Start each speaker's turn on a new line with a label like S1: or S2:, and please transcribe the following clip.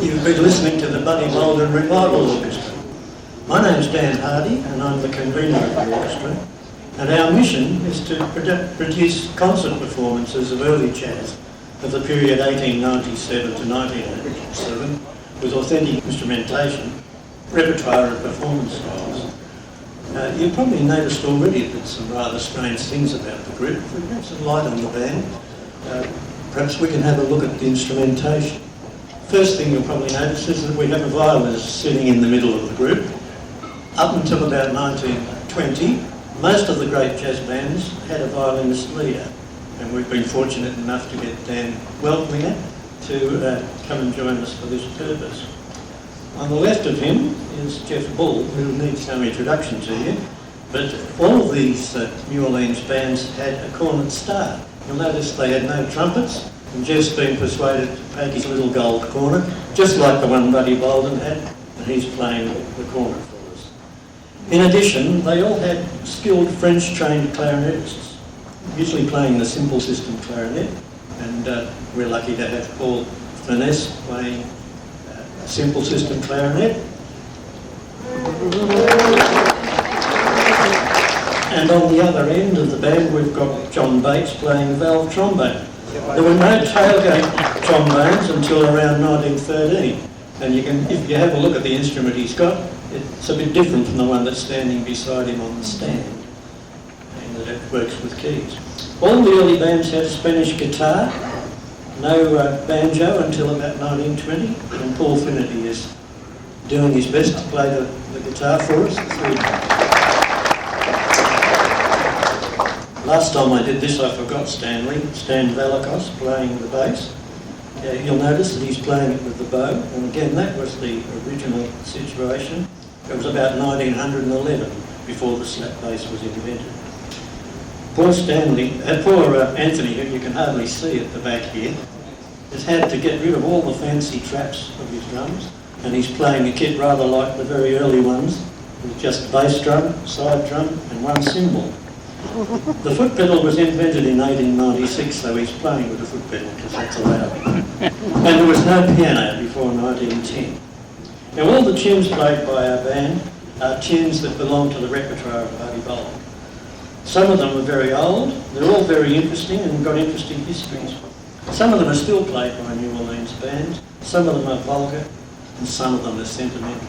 S1: You've been listening to the Bolden Revival Orchestra. My name's Dan Hardy and I'm the convener of the orchestra, and our mission is to produce concert performances of early jazz of the period 1897 to 1907 with authentic instrumentation, repertoire and performance styles. You've probably noticed already that some rather strange things about the group. If we have some light on the band, perhaps we can have a look at the instrumentation. First thing you'll probably notice is that we have a violinist sitting in the middle of the group. Up until about 1920, most of the great jazz bands had a violinist leader, and we've been fortunate enough to get Dan Weltlinger to come and join us for this purpose. On the left of him is Jeff Bull, who needs no introduction to you, but all of these New Orleans bands had a cornet staff. You'll notice they had no trumpets, and Jeff's been persuaded to take his little gold cornet, just like the one Buddy Bolden had, and he's playing the cornet for us. In addition, they all had skilled French-trained clarinetists, usually playing the simple system clarinet, and we're lucky to have Paul Finesse playing a simple system clarinet. And on the other end of the band, we've got John Bates playing valve trombone. There were no tailgate trombones until around 1913, and if you have a look at the instrument he's got, it's a bit different from the one that's standing beside him on the stand, and that it works with keys. All the early bands had Spanish guitar, no banjo until about 1920, and Paul Finnerty is doing his best to play the guitar for us. Last time I did this I forgot Stan Valikos playing the bass. You'll notice that he's playing it with the bow, and again that was the original situation. It was about 1911 before the slap bass was invented. Poor Anthony, who you can hardly see at the back here, has had to get rid of all the fancy traps of his drums, and he's playing a kit rather like the very early ones, with just bass drum, side drum and one cymbal. The foot pedal was invented in 1896, so he's playing with the foot pedal because that's allowed. And there was no piano before 1910. Now all the tunes played by our band are tunes that belong to the repertoire of Buddy Bolden. Some of them are very old, they're all very interesting and got interesting histories. Some of them are still played by New Orleans bands, some of them are vulgar, and some of them are sentimental.